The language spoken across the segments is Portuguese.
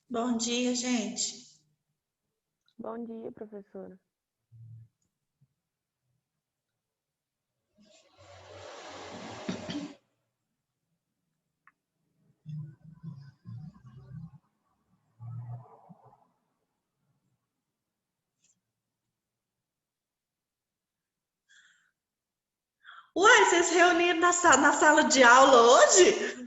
Bom dia, gente. Bom dia, professora. Uai, vocês se reuniram na sala de aula hoje?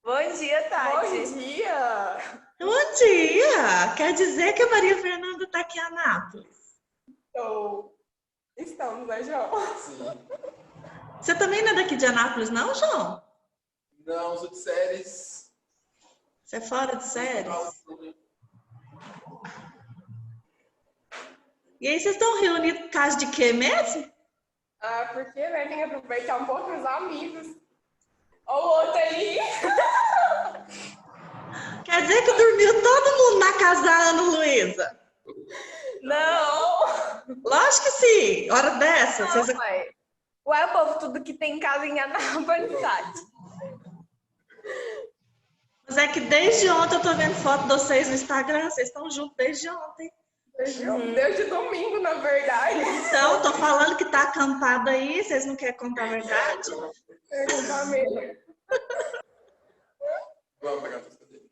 Bom dia, Tati. Bom dia! Bom dia! Quer dizer que a Maria Fernanda está aqui em Anápolis. Estamos, né, João? Sim. Você também não é daqui de Anápolis, não, João? Não, sou de séries. Você é fora de séries? E aí, vocês estão reunidos por causa de quê mesmo? Ah, porque, né, tem que aproveitar um pouco os amigos. Ou o outro aí. Quer dizer que dormiu todo mundo na casa da Ana Luísa? Não, Lógico que sim. Hora dessa. não, Vocês... pai. Ué, povo, tudo que tem casa em Anápolis, Tati. Mas é que desde ontem eu tô vendo foto de vocês no Instagram. Vocês estão juntos desde ontem. Desde domingo, na verdade. Então, tô falando que tá acampado aí. Vocês não querem contar a verdade? Perguntar mesmo. Vamos pegar as cadeiras.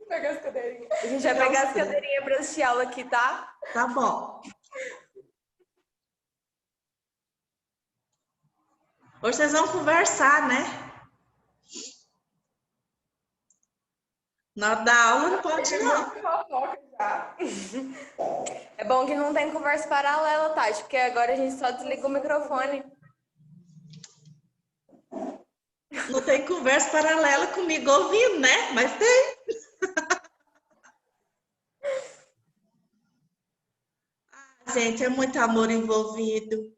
Pegar as cadeirinhas. A gente vai pegar as cadeirinhas pra assistir aula aqui, tá? Tá bom. Hoje vocês vão conversar, né? Na hora da aula não pode, não. Fofoca já. É bom que não tem conversa paralela, Tati, porque agora a gente só desliga o microfone. Não tem conversa paralela comigo ouvindo, né? Mas tem. Gente, é muito amor envolvido.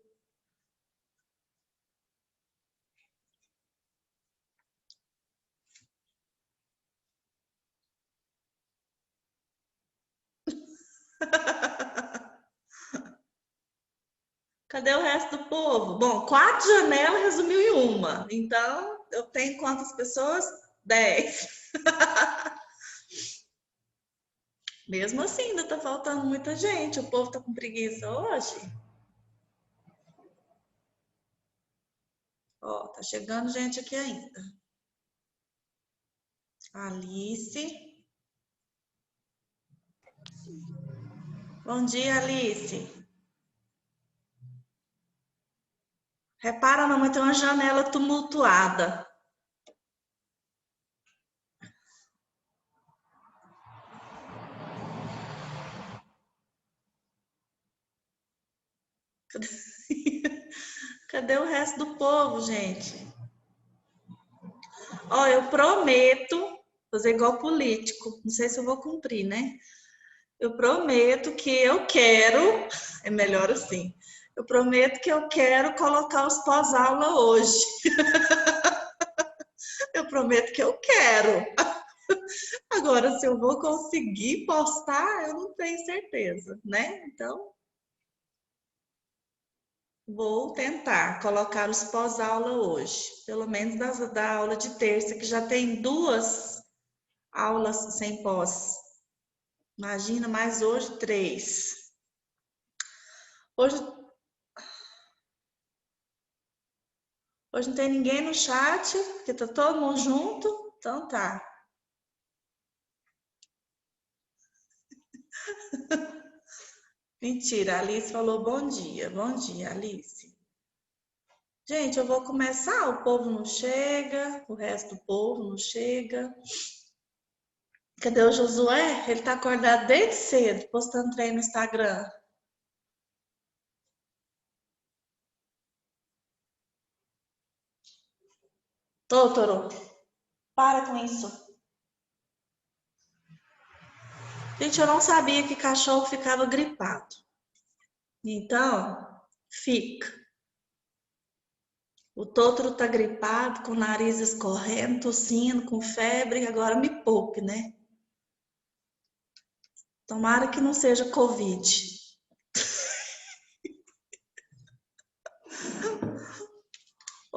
Cadê o resto do povo? Bom, 4 janelas resumiu em uma. Então, eu tenho quantas pessoas? 10. Mesmo assim, ainda tá faltando muita gente. O povo tá com preguiça hoje. Ó, tá chegando gente aqui ainda. Alice. Bom dia, Alice. Repara, não, mas tem uma janela tumultuada. Cadê o resto do povo, gente? Ó, eu prometo fazer igual político. Não sei se eu vou cumprir, né? Eu prometo que eu quero, é melhor assim. Eu prometo que eu quero colocar os pós-aula hoje. Eu prometo que eu quero. Agora, se eu vou conseguir postar, eu não tenho certeza, né? Então, vou tentar colocar os pós-aula hoje. Pelo menos da aula de terça, que já tem 2 aulas sem pós. Imagina, mais hoje 3. Hoje não tem ninguém no chat, porque tá todo mundo junto. Então tá. Mentira, a Alice falou bom dia. Bom dia, Alice. Gente, eu vou começar, o povo não chega, o resto do povo não chega. Cadê o Josué? Ele tá acordado desde cedo, postando treino no Instagram. Totoro, para com isso. Gente, eu não sabia que cachorro ficava gripado. Então, fica. O Totoro tá gripado, com o nariz escorrendo, tossindo, com febre, agora me poupe, né? Tomara que não seja Covid.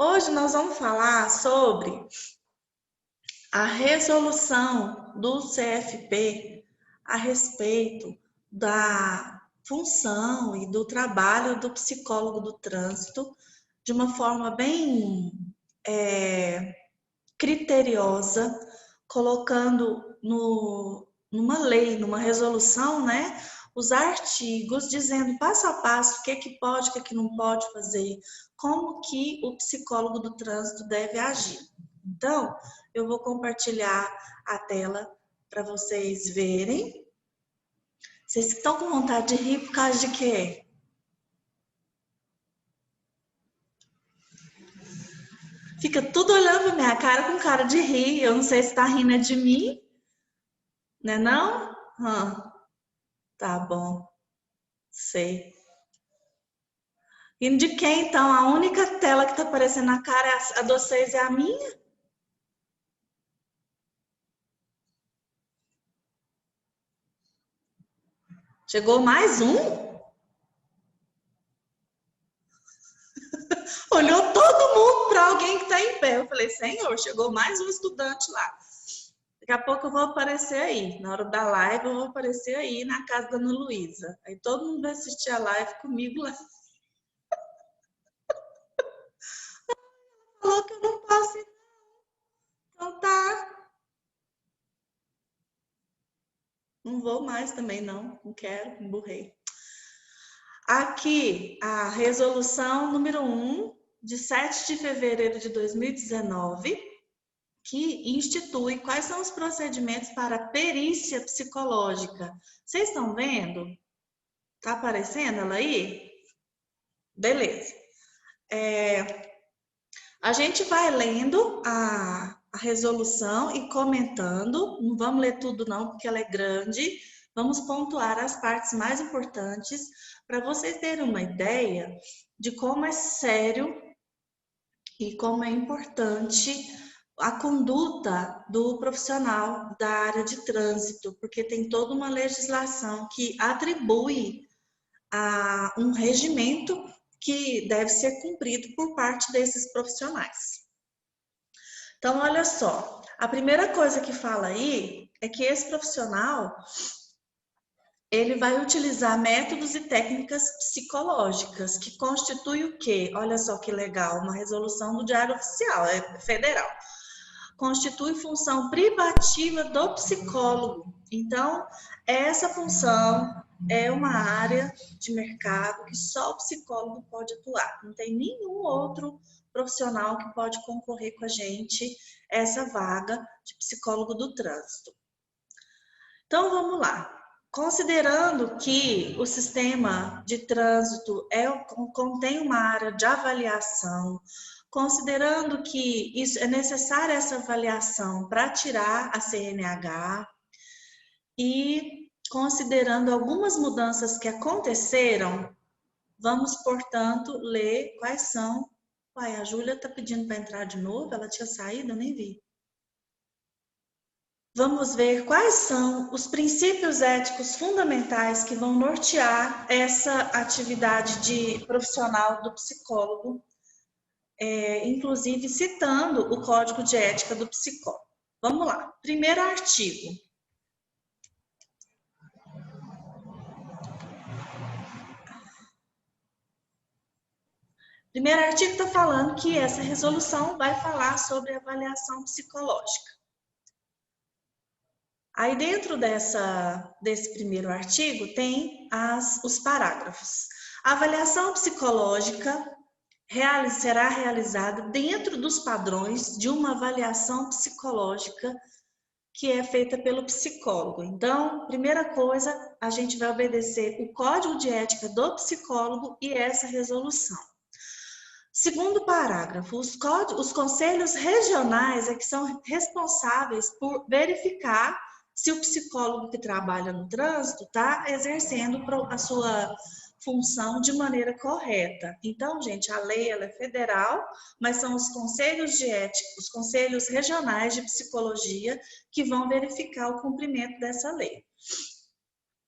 Hoje nós vamos falar sobre a resolução do CFP a respeito da função e do trabalho do psicólogo do trânsito de uma forma bem criteriosa, colocando numa lei, numa resolução, né, os artigos dizendo passo a passo o que é que pode, o que é que não pode fazer, como que o psicólogo do trânsito deve agir. Então, eu vou compartilhar a tela para vocês verem. Vocês estão com vontade de rir por causa de quê? Fica tudo olhando pra minha cara com cara de rir. Eu não sei se tá rindo de mim, né não? Tá bom, sei. Rindo de quem, então? A única tela que tá aparecendo na cara, a de vocês é a minha? Chegou mais um? Olhou todo mundo para alguém que está em pé. Eu falei, Senhor, chegou mais um estudante lá. Daqui a pouco eu vou aparecer aí. Na hora da live, eu vou aparecer aí na casa da Ana Luísa. Aí todo mundo vai assistir a live comigo lá. Falou que eu não posso ir. Então tá. Não vou mais também, não. Não quero, emburrei. Aqui, a resolução número 1, de 7 de fevereiro de 2019, que institui quais são os procedimentos para perícia psicológica. Vocês estão vendo? Tá aparecendo ela aí? Beleza. A gente vai lendo a resolução e comentando. Não vamos ler tudo não, porque ela é grande. Vamos pontuar as partes mais importantes para vocês terem uma ideia de como é sério e como é importante a conduta do profissional da área de trânsito, porque tem toda uma legislação que atribui a um regimento que deve ser cumprido por parte desses profissionais. Então, olha só, a primeira coisa que fala aí é que esse profissional ele vai utilizar métodos e técnicas psicológicas, que constitui o quê? Olha só que legal, uma resolução do Diário Oficial, é federal. Constitui função privativa do psicólogo. Então, essa função é uma área de mercado que só o psicólogo pode atuar. Não tem nenhum outro profissional que pode concorrer com a gente essa vaga de psicólogo do trânsito. Então, vamos lá. Considerando que o sistema de trânsito contém uma área de avaliação, considerando que isso é necessária essa avaliação para tirar a CNH e considerando algumas mudanças que aconteceram, vamos, portanto, ler quais são. Uai, a Júlia está pedindo para entrar de novo, ela tinha saído, eu nem vi. Vamos ver quais são os princípios éticos fundamentais que vão nortear essa atividade de profissional do psicólogo, inclusive citando o Código de Ética do Psicólogo. Vamos lá. Primeiro artigo. Primeiro artigo está falando que essa resolução vai falar sobre avaliação psicológica. Aí dentro desse primeiro artigo tem os parágrafos. A avaliação psicológica será realizada dentro dos padrões de uma avaliação psicológica que é feita pelo psicólogo. Então, primeira coisa, a gente vai obedecer o Código de Ética do Psicólogo e essa resolução. Segundo parágrafo, os conselhos regionais é que são responsáveis por verificar se o psicólogo que trabalha no trânsito está exercendo a sua função de maneira correta. Então, gente, a lei ela é federal, mas são os conselhos de ética, os conselhos regionais de psicologia que vão verificar o cumprimento dessa lei.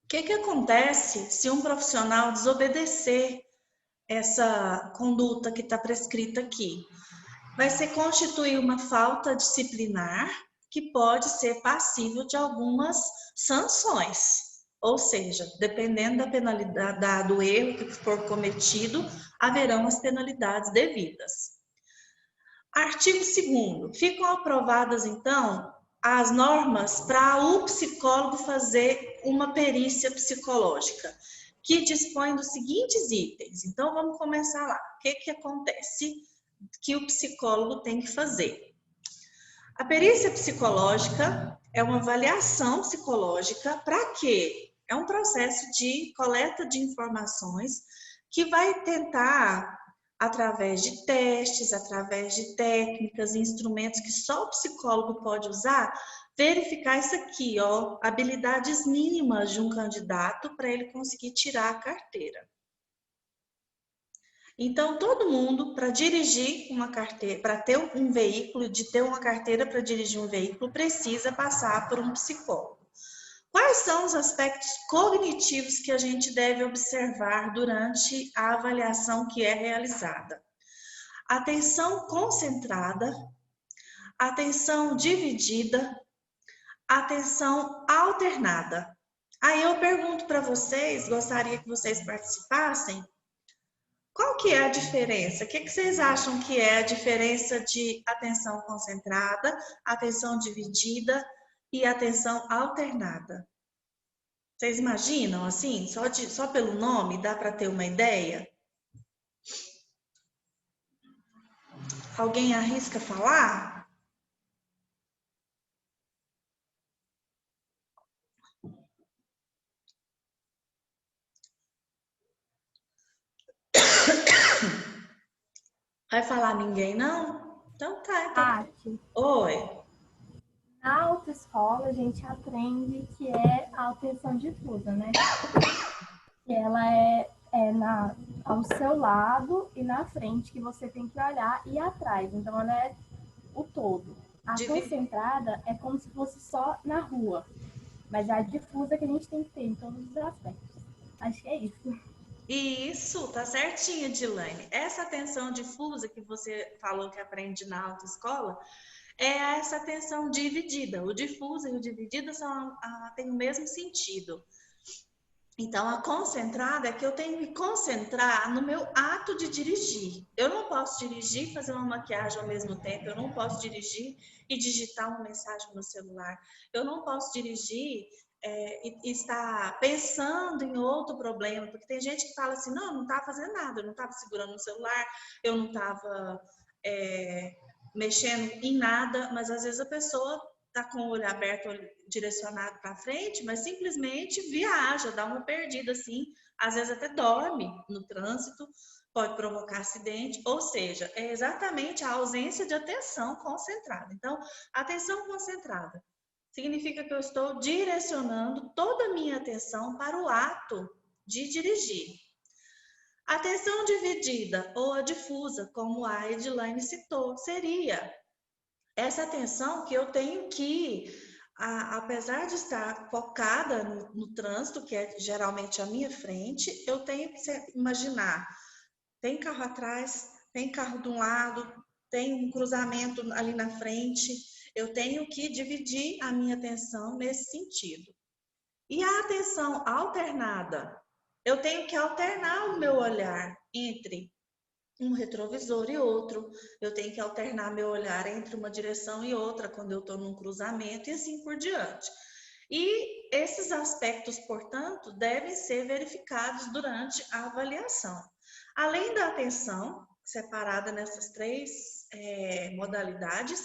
O que acontece se um profissional desobedecer essa conduta que está prescrita aqui? Vai ser constituir uma falta disciplinar que pode ser passível de algumas sanções. Ou seja, dependendo da penalidade, do erro que for cometido, haverão as penalidades devidas. Artigo 2º. Ficam aprovadas, então, as normas para o psicólogo fazer uma perícia psicológica, que dispõe dos seguintes itens. Então, vamos começar lá. O que acontece que o psicólogo tem que fazer? A perícia psicológica é uma avaliação psicológica para quê? É um processo de coleta de informações que vai tentar, através de testes, através de técnicas, instrumentos que só o psicólogo pode usar, verificar isso aqui, ó, habilidades mínimas de um candidato para ele conseguir tirar a carteira. Então, todo mundo, para dirigir uma carteira, para ter um veículo, de ter uma carteira para dirigir um veículo, precisa passar por um psicólogo. Quais são os aspectos cognitivos que a gente deve observar durante a avaliação que é realizada? Atenção concentrada, atenção dividida, atenção alternada. Aí eu pergunto para vocês, gostaria que vocês participassem, qual que é a diferença? O que vocês acham que é a diferença de atenção concentrada, atenção dividida e atenção alternada? Vocês imaginam, assim, só pelo nome dá para ter uma ideia? Alguém arrisca falar? Vai falar ninguém, não? Então tá. Então... Tati, Oi. na autoescola a gente aprende que é a atenção difusa, né? Que ela é ao seu lado e na frente, que você tem que olhar, e atrás. Então ela é o todo. A concentrada é como se fosse só na rua. Mas a difusa que a gente tem que ter em todos os aspectos. Acho que é isso. Isso, tá certinho, Dilane. Essa atenção difusa que você falou que aprende na autoescola é essa atenção dividida. O difusa e o dividida têm o mesmo sentido. Então, a concentrada é que eu tenho que me concentrar no meu ato de dirigir. Eu não posso dirigir e fazer uma maquiagem ao mesmo tempo. Eu não posso dirigir e digitar uma mensagem no celular. Eu não posso dirigir e estar pensando em outro problema. Porque tem gente que fala assim, não, eu não estava fazendo nada. Eu não estava segurando o celular, eu não estava mexendo em nada. Mas, às vezes, a pessoa está com o olho aberto, direcionado para frente, mas simplesmente viaja, dá uma perdida assim, às vezes até dorme no trânsito, pode provocar acidente, ou seja, é exatamente a ausência de atenção concentrada. Então, atenção concentrada significa que eu estou direcionando toda a minha atenção para o ato de dirigir. Atenção dividida ou a difusa, como a Edilane citou, seria essa atenção que eu tenho que, apesar de estar focada no trânsito, que é geralmente à minha frente, eu tenho que imaginar, tem carro atrás, tem carro de um lado, tem um cruzamento ali na frente, eu tenho que dividir a minha atenção nesse sentido. E a atenção alternada, eu tenho que alternar o meu olhar entre um retrovisor e outro, eu tenho que alternar meu olhar entre uma direção e outra quando eu estou num cruzamento e assim por diante. E esses aspectos, portanto, devem ser verificados durante a avaliação. Além da atenção, separada nessas três modalidades,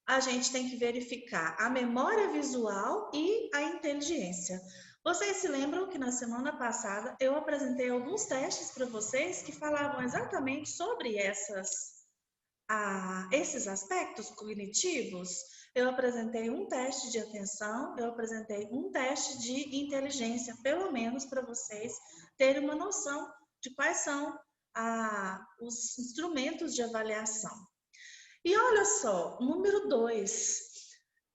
a gente tem que verificar a memória visual e a inteligência. Vocês se lembram que na semana passada eu apresentei alguns testes para vocês que falavam exatamente sobre esses aspectos cognitivos? Eu apresentei um teste de atenção, eu apresentei um teste de inteligência, pelo menos para vocês terem uma noção de quais são os instrumentos de avaliação. E olha só, número 2.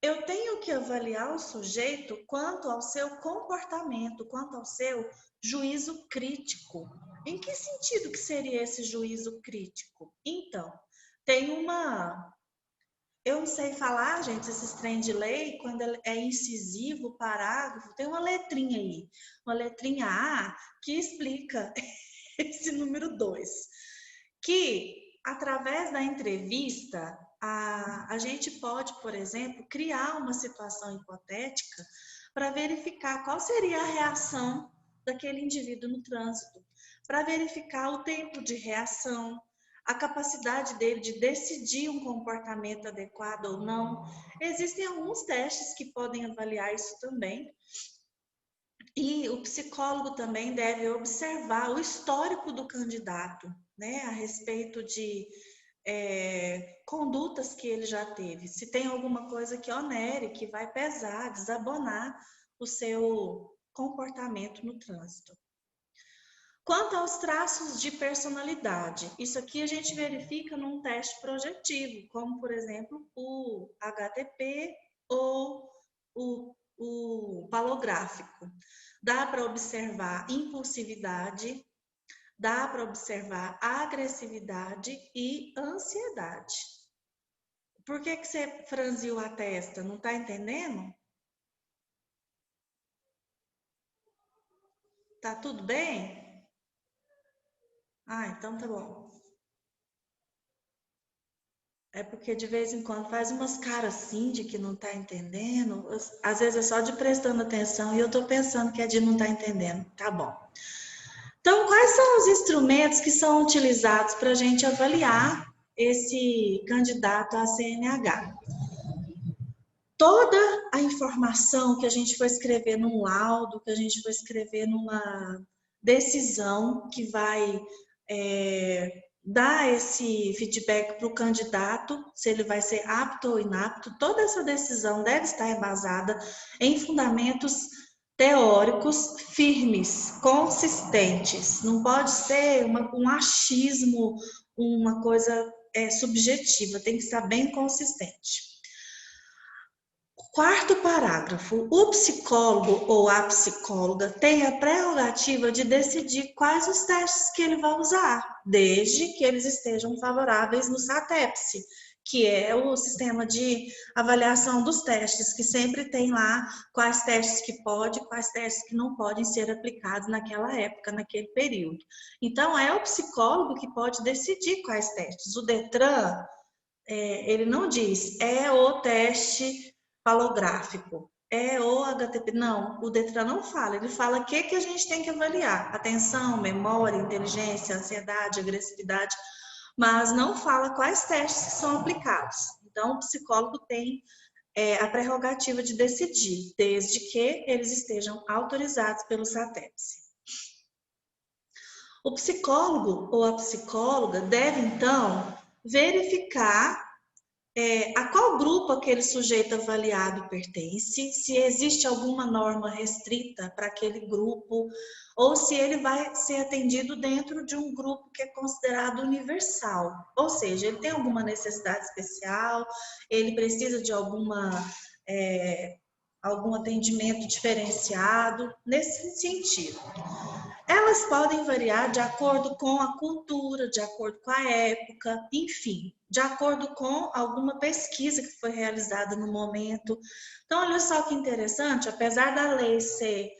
Eu tenho que avaliar o sujeito quanto ao seu comportamento, quanto ao seu juízo crítico. Em que sentido que seria esse juízo crítico? Então, tem uma Eu não sei falar, gente, esses trem de lei, quando é incisivo o parágrafo, tem uma letrinha aí, uma letrinha A, que explica esse número 2. Que, através da entrevista, a gente pode, por exemplo, criar uma situação hipotética para verificar qual seria a reação daquele indivíduo no trânsito, para verificar o tempo de reação, a capacidade dele de decidir um comportamento adequado ou não. Existem alguns testes que podem avaliar isso também. E o psicólogo também deve observar o histórico do candidato, né, a respeito de condutas que ele já teve. Se tem alguma coisa que onere, que vai pesar, desabonar o seu comportamento no trânsito. Quanto aos traços de personalidade, isso aqui a gente verifica num teste projetivo, como, por exemplo, o HTP ou o palográfico. Dá para observar impulsividade, dá para observar agressividade e ansiedade. Por que você franziu a testa? Não está entendendo? Tá tudo bem? Ah, então tá bom. É porque de vez em quando faz umas caras assim de que não tá entendendo. Às vezes é só de prestando atenção e eu tô pensando que é de não tá entendendo. Tá bom. Então, quais são os instrumentos que são utilizados para a gente avaliar esse candidato à CNH? Toda a informação que a gente for escrever num laudo, que a gente for escrever numa decisão que vai dar esse feedback para o candidato, se ele vai ser apto ou inapto, toda essa decisão deve estar embasada em fundamentos teóricos firmes, consistentes. Não pode ser um achismo, uma coisa subjetiva, tem que estar bem consistente. Quarto parágrafo, o psicólogo ou a psicóloga tem a prerrogativa de decidir quais os testes que ele vai usar, desde que eles estejam favoráveis no SATEPS, que é o sistema de avaliação dos testes, que sempre tem lá quais testes que podem, quais testes que não podem ser aplicados naquela época, naquele período. Então, é o psicólogo que pode decidir quais testes. O DETRAN, ele não diz, é o teste palográfico, é o HTP. Não, o DETRAN não fala, ele fala o que a gente tem que avaliar: atenção, memória, inteligência, ansiedade, agressividade, mas não fala quais testes que são aplicados. Então, o psicólogo tem a prerrogativa de decidir, desde que eles estejam autorizados pelo SATEPS. O psicólogo ou a psicóloga deve, então, verificar a qual grupo aquele sujeito avaliado pertence, se existe alguma norma restrita para aquele grupo, ou se ele vai ser atendido dentro de um grupo que é considerado universal. Ou seja, ele tem alguma necessidade especial, ele precisa de algum atendimento diferenciado, nesse sentido. Elas podem variar de acordo com a cultura, de acordo com a época, enfim, de acordo com alguma pesquisa que foi realizada no momento. Então, olha só que interessante, apesar da lei ser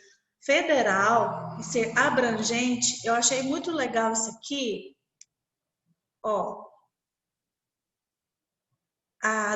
federal e ser abrangente, eu achei muito legal isso aqui, ó.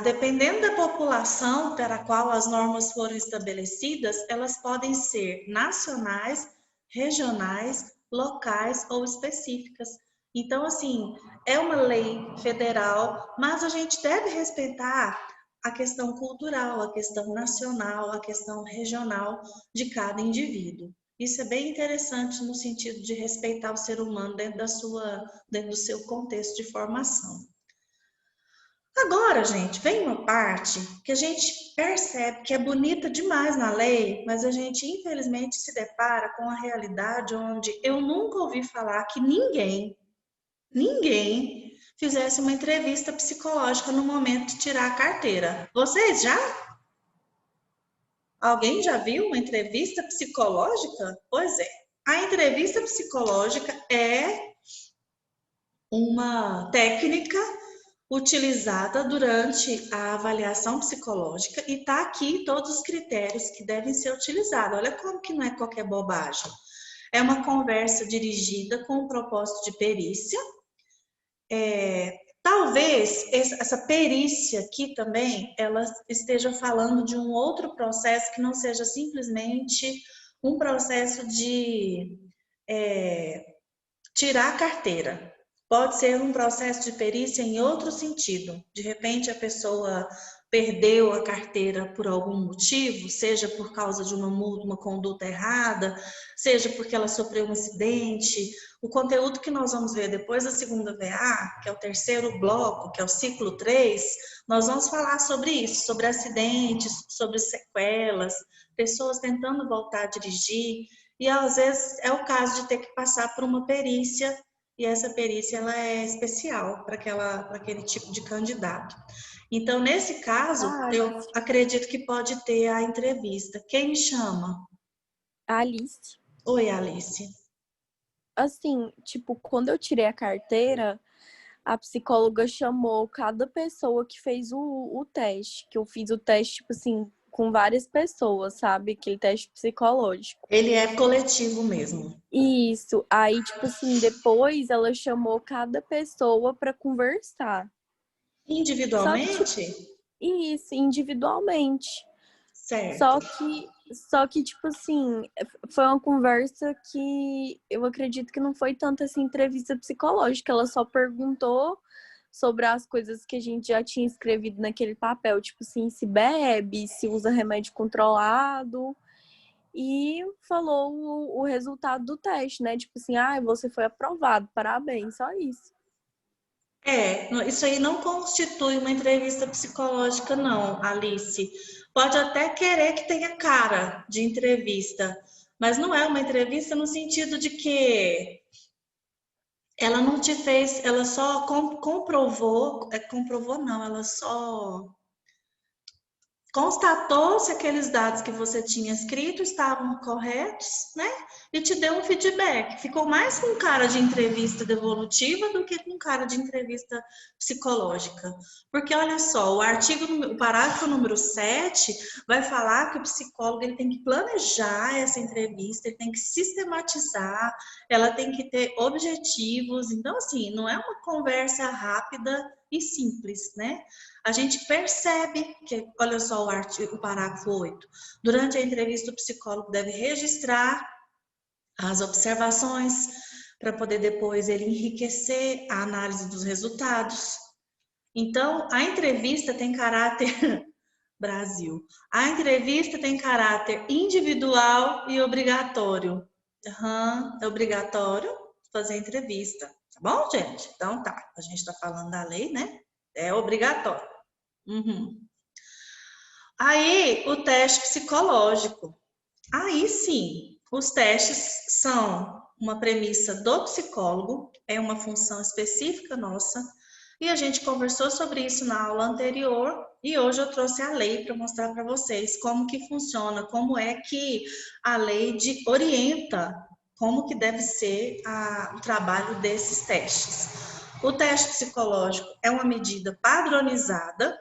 Dependendo da população para a qual as normas foram estabelecidas, elas podem ser nacionais, regionais, locais ou específicas. Então, assim, é uma lei federal, mas a gente deve respeitar a questão cultural, a questão nacional, a questão regional de cada indivíduo. Isso é bem interessante no sentido de respeitar o ser humano dentro do seu contexto de formação. Agora, gente, vem uma parte que a gente percebe que é bonita demais na lei, mas a gente, infelizmente, se depara com a realidade onde eu nunca ouvi falar que ninguém fizesse uma entrevista psicológica no momento de tirar a carteira. Vocês já? Alguém já viu uma entrevista psicológica? Pois é. A entrevista psicológica é uma técnica utilizada durante a avaliação psicológica e está aqui todos os critérios que devem ser utilizados. Olha como que não é qualquer bobagem. É uma conversa dirigida com o propósito de perícia. Talvez essa perícia aqui também, ela esteja falando de um outro processo que não seja simplesmente um processo de tirar a carteira. Pode ser um processo de perícia em outro sentido. De repente, a pessoa perdeu a carteira por algum motivo, seja por causa de uma multa, uma conduta errada, seja porque ela sofreu um acidente. O conteúdo que nós vamos ver depois da segunda VA, que é o terceiro bloco, que é o ciclo 3, nós vamos falar sobre isso, sobre acidentes, sobre sequelas, pessoas tentando voltar a dirigir, e às vezes é o caso de ter que passar por uma perícia, e essa perícia ela é especial para aquele tipo de candidato. Então, nesse caso, eu acredito que pode ter a entrevista. Quem me chama? Alice. Oi, Alice. Assim, tipo, quando eu tirei a carteira, a psicóloga chamou cada pessoa que fez o teste. Que eu fiz o teste, tipo assim, com várias pessoas, sabe? Aquele teste psicológico. Ele é coletivo mesmo. Isso. Aí, tipo assim, depois ela chamou cada pessoa para conversar. Individualmente? Isso, individualmente. Certo. Só que, tipo assim, foi uma conversa que eu acredito que não foi tanto assim entrevista psicológica. Ela só perguntou sobre as coisas que a gente já tinha escrevido naquele papel, tipo assim, se bebe, se usa remédio controlado, e falou o resultado do teste, né? Tipo assim, você foi aprovado, parabéns, só isso. Isso aí não constitui uma entrevista psicológica, não, Alice. Pode até querer que tenha cara de entrevista, mas não é uma entrevista no sentido de que ela não te fez, ela só comprovou não, ela só constatou se aqueles dados que você tinha escrito estavam corretos, né? E te deu um feedback. Ficou mais com cara de entrevista devolutiva do que com cara de entrevista psicológica. Porque olha só, o parágrafo número 7 vai falar que o psicólogo ele tem que planejar essa entrevista, ele tem que sistematizar, ela tem que ter objetivos. Então, assim, não é uma conversa rápida e simples, né? A gente percebe que, olha só o parágrafo 8, durante a entrevista o psicólogo deve registrar as observações para poder depois ele enriquecer a análise dos resultados. Então, a entrevista tem caráter Brasil. A entrevista tem caráter individual e obrigatório. É obrigatório fazer entrevista, tá bom, gente? Então tá, a gente tá falando da lei, né? É obrigatório. Aí, o teste psicológico. Aí sim, os testes são uma premissa do psicólogo, é uma função específica nossa, e a gente conversou sobre isso na aula anterior, e hoje eu trouxe a lei para mostrar para vocês como que funciona, como é que a lei orienta como que deve ser o trabalho desses testes. O teste psicológico é uma medida padronizada,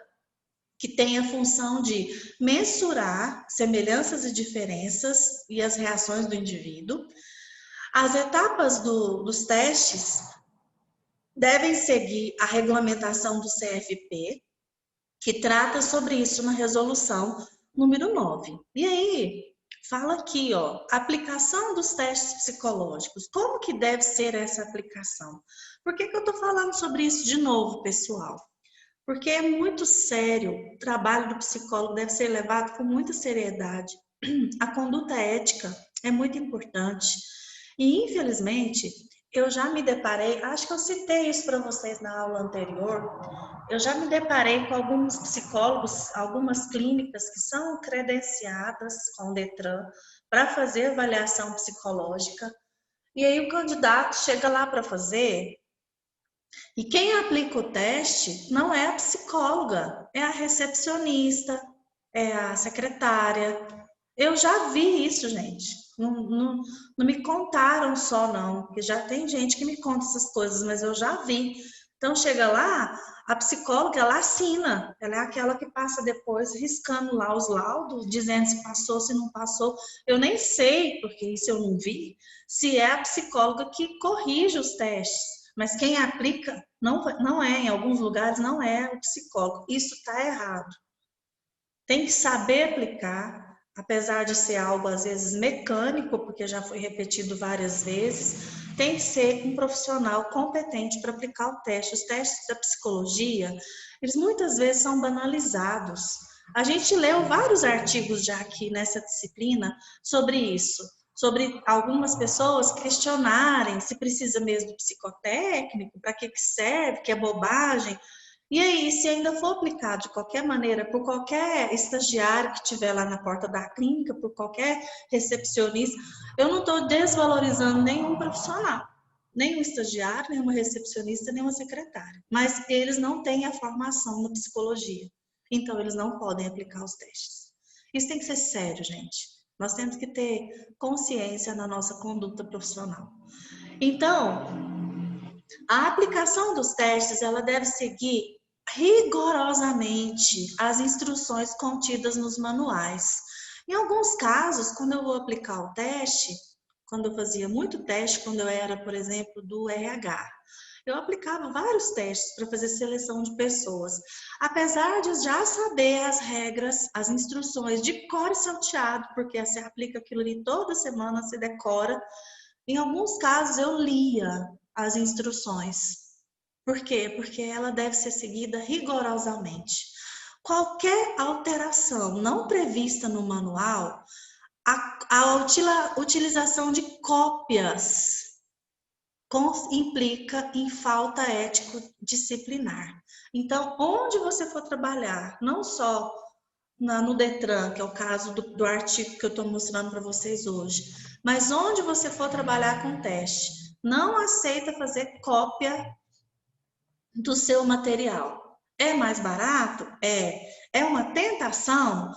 que tem a função de mensurar semelhanças e diferenças e as reações do indivíduo. As etapas dos testes devem seguir a regulamentação do CFP, que trata sobre isso na resolução número 9. E aí, fala aqui, ó, aplicação dos testes psicológicos. Como que deve ser essa aplicação? Por que eu estou falando sobre isso de novo, pessoal? Porque é muito sério, o trabalho do psicólogo deve ser levado com muita seriedade. A conduta ética é muito importante. E, infelizmente, eu já me deparei, acho que eu citei isso para vocês na aula anterior, eu já me deparei com alguns psicólogos, algumas clínicas que são credenciadas com o Detran para fazer avaliação psicológica. E aí o candidato chega lá para fazer. E quem aplica o teste não é a psicóloga, é a recepcionista, é a secretária. Eu já vi isso, gente. Não me contaram só, não, porque já tem gente que me conta essas coisas, mas eu já vi. Então, chega lá, a psicóloga, ela assina, ela é aquela que passa depois riscando lá os laudos, dizendo se passou, se não passou. Eu nem sei, porque isso eu não vi, se é a psicóloga que corrige os testes, mas quem aplica não é, em alguns lugares não é o psicólogo. Isso está errado. Tem que saber aplicar, apesar de ser algo às vezes mecânico, porque já foi repetido várias vezes, tem que ser um profissional competente para aplicar o teste. Os testes da psicologia, eles muitas vezes são banalizados. A gente leu vários artigos já aqui nessa disciplina sobre isso, sobre algumas pessoas questionarem se precisa mesmo do psicotécnico, para que serve, que é bobagem. E aí, se ainda for aplicado de qualquer maneira por qualquer estagiário que estiver lá na porta da clínica, por qualquer recepcionista, eu não estou desvalorizando nenhum profissional, nem um estagiário, nem uma recepcionista, nem uma secretária. Mas eles não têm a formação na psicologia, então eles não podem aplicar os testes. Isso tem que ser sério, gente. Nós temos que ter consciência na nossa conduta profissional. Então, a aplicação dos testes, ela deve seguir rigorosamente as instruções contidas nos manuais. Em alguns casos, quando eu vou aplicar o teste, quando eu fazia muito teste, quando eu era, por exemplo, do RH, eu aplicava vários testes para fazer seleção de pessoas. Apesar de já saber as regras, as instruções de cor e salteado, porque você aplica aquilo ali toda semana, você decora, em alguns casos eu lia as instruções. Por quê? Porque ela deve ser seguida rigorosamente. Qualquer alteração não prevista no manual, a utilização de cópias implica em falta ético-disciplinar. Então, onde você for trabalhar, não só no Detran, que é o caso do artigo que eu estou mostrando para vocês hoje, mas onde você for trabalhar com teste, não aceita fazer cópia do seu material. É mais barato? É uma tentação?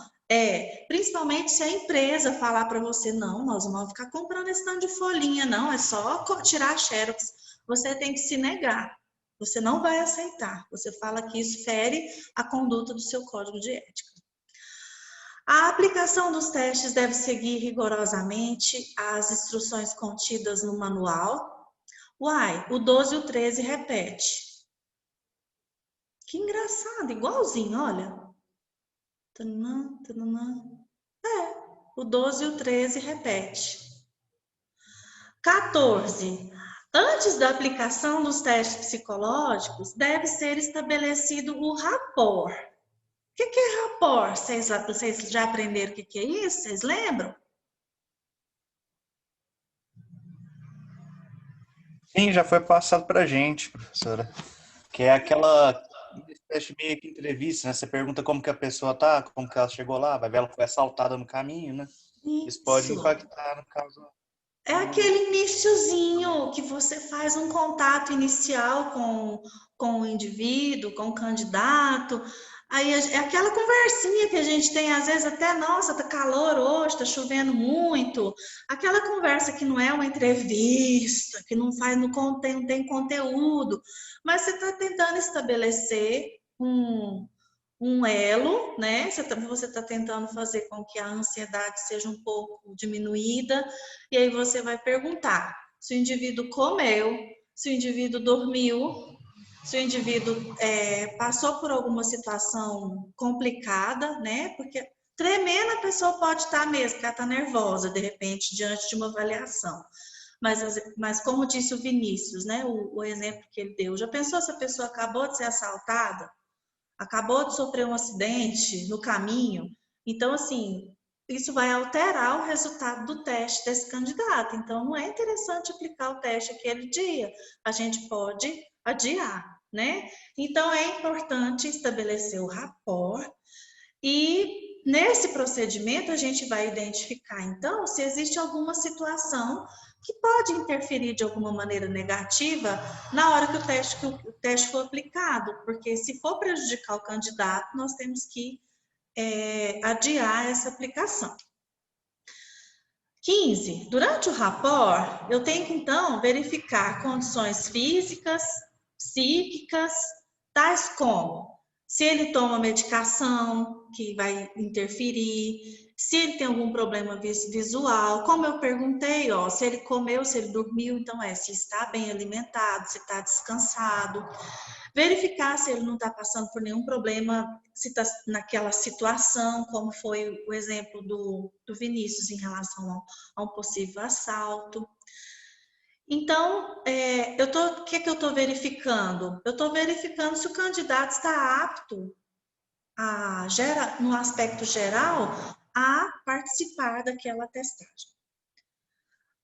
Principalmente se a empresa falar para você, não, nós não vamos ficar comprando esse tanto de folhinha, não, é só tirar a xerox. Você tem que se negar, você não vai aceitar. Você fala que isso fere a conduta do seu código de ética. A aplicação dos testes deve seguir rigorosamente as instruções contidas no manual. O 12 e o 13 repete. Que engraçado, igualzinho, olha. O 12 e o 13 repete. 14. Antes da aplicação dos testes psicológicos, deve ser estabelecido o rapport. O que é rapport? Vocês já aprenderam o que é isso? Vocês lembram? Sim, já foi passado pra gente, professora. Que é aquela espécie de meio que entrevista, né? Você pergunta como que a pessoa tá, como que ela chegou lá, vai ver ela foi assaltada no caminho, né? Isso pode impactar no caso. É aquele iniciozinho que você faz um contato inicial com o indivíduo, com o candidato. Aí é aquela conversinha que a gente tem, às vezes até, nossa, tá calor hoje, tá chovendo muito. Aquela conversa que não é uma entrevista, que não tem conteúdo, mas você está tentando estabelecer um elo, né? Você está tentando fazer com que a ansiedade seja um pouco diminuída, e aí você vai perguntar se o indivíduo comeu, se o indivíduo dormiu, se o indivíduo passou por alguma situação complicada, né? Porque tremendo a pessoa pode estar mesmo, porque ela está nervosa, de repente, diante de uma avaliação. Mas como disse o Vinícius, né? O exemplo que ele deu, já pensou se a pessoa acabou de ser assaltada? Acabou de sofrer um acidente no caminho? Então, assim, isso vai alterar o resultado do teste desse candidato. Então, não é interessante aplicar o teste aquele dia. A gente pode adiar, né? Então, é importante estabelecer o rapport e nesse procedimento a gente vai identificar, então, se existe alguma situação que pode interferir de alguma maneira negativa na hora que o teste for aplicado, porque se for prejudicar o candidato, nós temos que adiar essa aplicação. 15. Durante o rapport, eu tenho que, então, verificar condições físicas, psíquicas, tais como se ele toma medicação que vai interferir, se ele tem algum problema visual, como eu perguntei, ó, se ele comeu, se ele dormiu, então se está bem alimentado, se está descansado. Verificar se ele não está passando por nenhum problema, se está naquela situação, como foi o exemplo do Vinícius em relação a um possível assalto. Então, o que eu estou verificando? Eu estou verificando se o candidato está apto, no aspecto geral, a participar daquela testagem.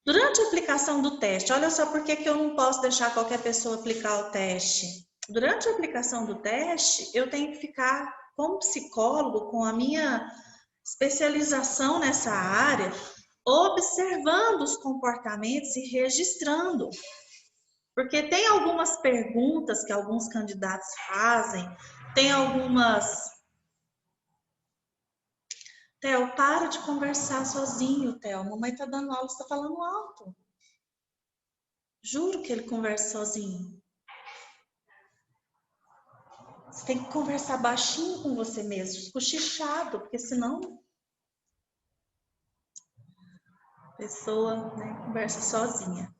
Durante a aplicação do teste, olha só por que eu não posso deixar qualquer pessoa aplicar o teste. Durante a aplicação do teste, eu tenho que ficar como psicólogo, com a minha especialização nessa área, observando os comportamentos e registrando. Porque tem algumas perguntas que alguns candidatos fazem, tem algumas... Theo, para de conversar sozinho, Theo. Mamãe tá dando aula, você tá falando alto. Juro que ele conversa sozinho. Você tem que conversar baixinho com você mesmo, cochichado, porque senão a pessoa, né, conversa sozinha.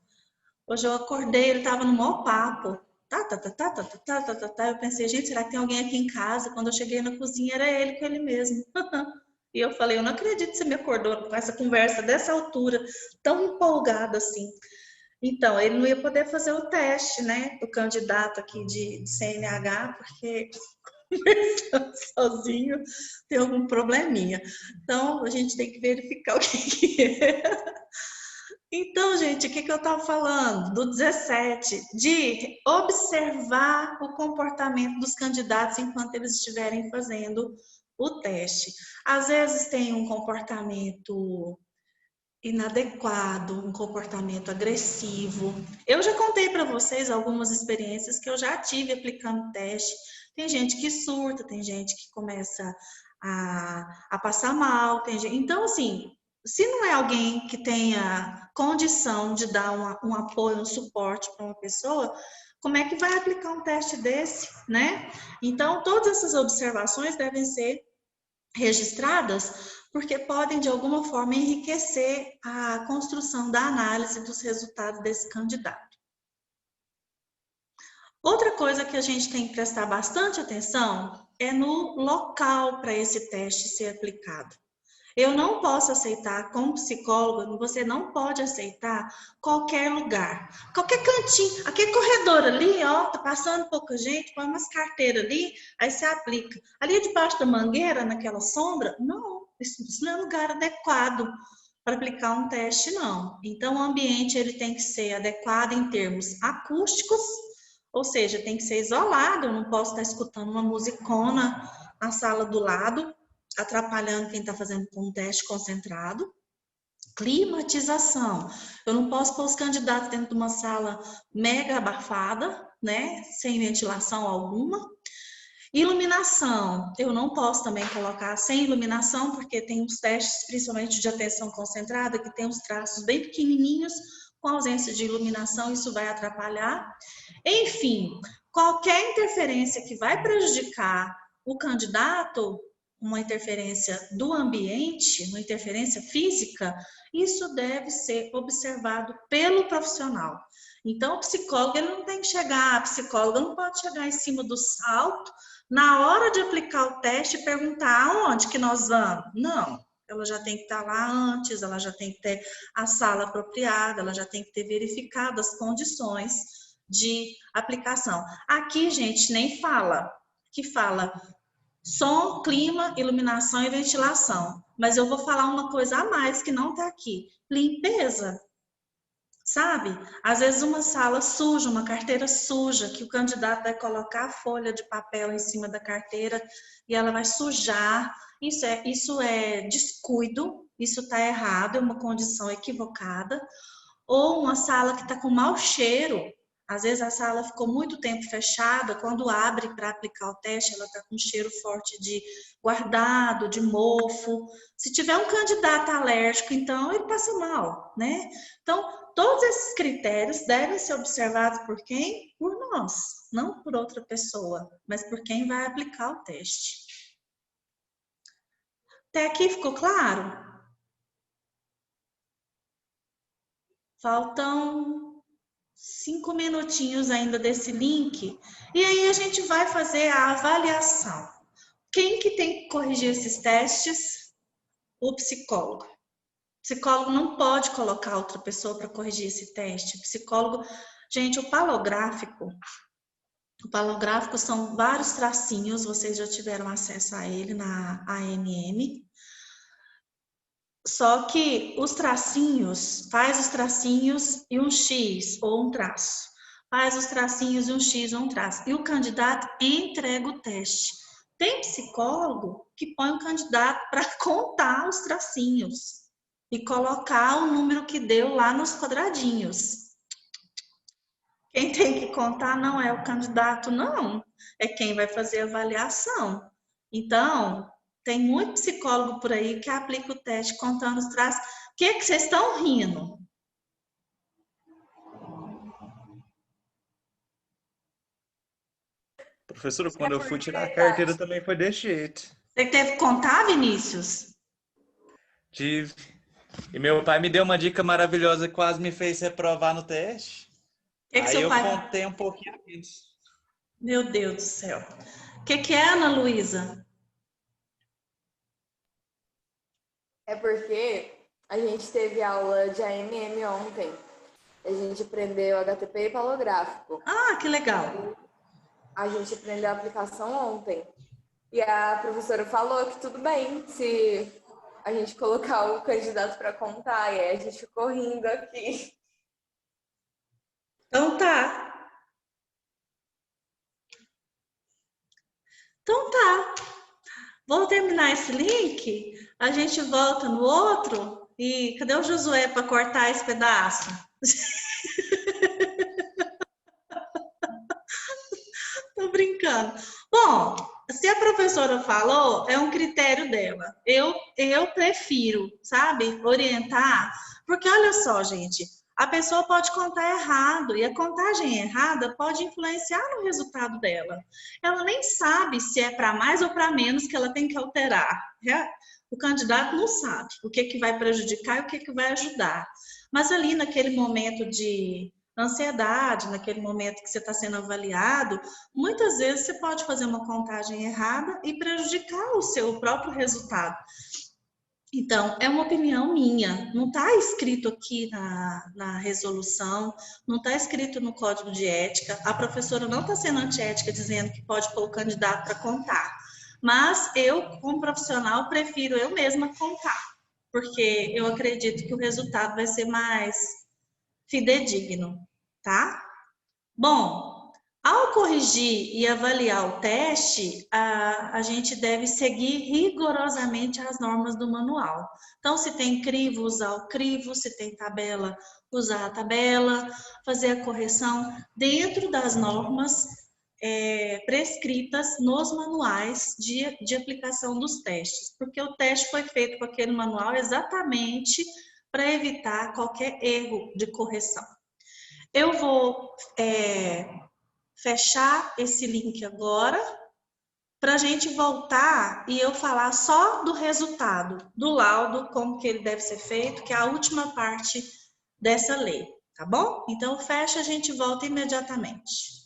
Hoje eu acordei, ele tava no maior papo. Eu pensei, gente, será que tem alguém aqui em casa? Quando eu cheguei na cozinha, era ele com ele mesmo. E eu falei, eu não acredito que você me acordou com essa conversa dessa altura, tão empolgada assim. Então, ele não ia poder fazer o teste, né, do candidato aqui de CNH, porque conversando sozinho tem algum probleminha. Então, a gente tem que verificar o que é. Então, gente, o que eu estava falando? Do 17, de observar o comportamento dos candidatos enquanto eles estiverem fazendo o teste. Às vezes tem um comportamento inadequado, um comportamento agressivo. Eu já contei para vocês algumas experiências que eu já tive aplicando teste. Tem gente que surta, tem gente que começa a passar mal, tem gente... Então, assim, se não é alguém que tenha condição de dar um apoio, um suporte para uma pessoa, como é que vai aplicar um teste desse, né? Então, todas essas observações devem ser registradas, porque podem, de alguma forma, enriquecer a construção da análise dos resultados desse candidato. Outra coisa que a gente tem que prestar bastante atenção é no local para esse teste ser aplicado. Eu não posso aceitar, como psicóloga, você não pode aceitar qualquer lugar. Qualquer cantinho, aquele corredor ali, ó, tá passando pouca gente, põe umas carteiras ali, aí você aplica. Ali debaixo da mangueira, naquela sombra, não, isso não é lugar adequado para aplicar um teste, não. Então, o ambiente ele tem que ser adequado em termos acústicos, ou seja, tem que ser isolado, eu não posso estar escutando uma musicona na sala do lado, atrapalhando quem está fazendo um teste concentrado. Climatização. Eu não posso pôr os candidatos dentro de uma sala mega abafada, né? Sem ventilação alguma. Iluminação. Eu não posso também colocar sem iluminação, porque tem uns testes, principalmente de atenção concentrada, que tem uns traços bem pequenininhos, com ausência de iluminação, isso vai atrapalhar. Enfim, qualquer interferência que vai prejudicar o candidato, uma interferência do ambiente, uma interferência física, isso deve ser observado pelo profissional. Então, o psicólogo ele não tem que chegar, a psicóloga não pode chegar em cima do salto, na hora de aplicar o teste e perguntar aonde que nós vamos. Não, ela já tem que estar lá antes, ela já tem que ter a sala apropriada, ela já tem que ter verificado as condições de aplicação. Aqui, gente, nem fala, que fala som, clima, iluminação e ventilação. Mas eu vou falar uma coisa a mais que não está aqui. Limpeza. Sabe? Às vezes uma sala suja, uma carteira suja, que o candidato vai colocar a folha de papel em cima da carteira e ela vai sujar. Isso é descuido, isso está errado, é uma condição equivocada. Ou uma sala que está com mau cheiro. Às vezes a sala ficou muito tempo fechada, quando abre para aplicar o teste, ela está com um cheiro forte de guardado, de mofo. Se tiver um candidato alérgico, então ele passa mal, né? Então, todos esses critérios devem ser observados por quem? Por nós, não por outra pessoa, mas por quem vai aplicar o teste. Até aqui ficou claro? Faltam 5 minutinhos ainda desse link. E aí a gente vai fazer a avaliação. Quem que tem que corrigir esses testes? O psicólogo. O psicólogo não pode colocar outra pessoa para corrigir esse teste. O psicólogo, gente, o palográfico são vários tracinhos, vocês já tiveram acesso a ele na ANM. Só que os tracinhos, faz os tracinhos e um X ou um traço. Faz os tracinhos e um X ou um traço. E o candidato entrega o teste. Tem psicólogo que põe o candidato para contar os tracinhos e colocar o número que deu lá nos quadradinhos. Quem tem que contar não é o candidato, não. É quem vai fazer a avaliação. Então, tem muito psicólogo por aí que aplica o teste contando os traços. O que vocês estão rindo? Professor, quando eu fui tirar a carteira também foi desse jeito. Você teve que contar, Vinícius? Tive. E meu pai me deu uma dica maravilhosa que quase me fez reprovar no teste. Que Aí seu eu pai... contei um pouquinho disso. Meu Deus do céu. O que é, Ana Luísa? É porque a gente teve aula de AMM ontem. A gente aprendeu HTP e palográfico. Ah, que legal. A gente aprendeu a aplicação ontem. E a professora falou que tudo bem se a gente colocar o candidato para contar. E aí a gente ficou rindo aqui. Então tá. Então tá. Vou terminar esse link, a gente volta no outro. E cadê o Josué para cortar esse pedaço? Tô brincando. Bom, se a professora falou, é um critério dela. Eu prefiro, sabe, orientar, porque olha só, gente, a pessoa pode contar errado e a contagem errada pode influenciar no resultado dela. Ela nem sabe se é para mais ou para menos que ela tem que alterar. O candidato não sabe o que vai prejudicar e o que vai ajudar. Mas ali naquele momento de ansiedade, naquele momento que você está sendo avaliado, muitas vezes você pode fazer uma contagem errada e prejudicar o seu próprio resultado. Então, é uma opinião minha, não está escrito aqui na resolução, não está escrito no código de ética, a professora não está sendo antiética dizendo que pode pôr o candidato para contar, mas eu, como profissional, prefiro eu mesma contar, porque eu acredito que o resultado vai ser mais fidedigno, tá? Bom, ao corrigir e avaliar o teste, a gente deve seguir rigorosamente as normas do manual. Então, se tem crivo, usar o crivo, se tem tabela, usar a tabela, fazer a correção dentro das normas prescritas nos manuais de aplicação dos testes, porque o teste foi feito com aquele manual exatamente para evitar qualquer erro de correção. Eu vou fechar esse link agora para a gente voltar e eu falar só do resultado do laudo, como que ele deve ser feito, que é a última parte dessa lei, tá bom? Então fecha, a gente volta imediatamente.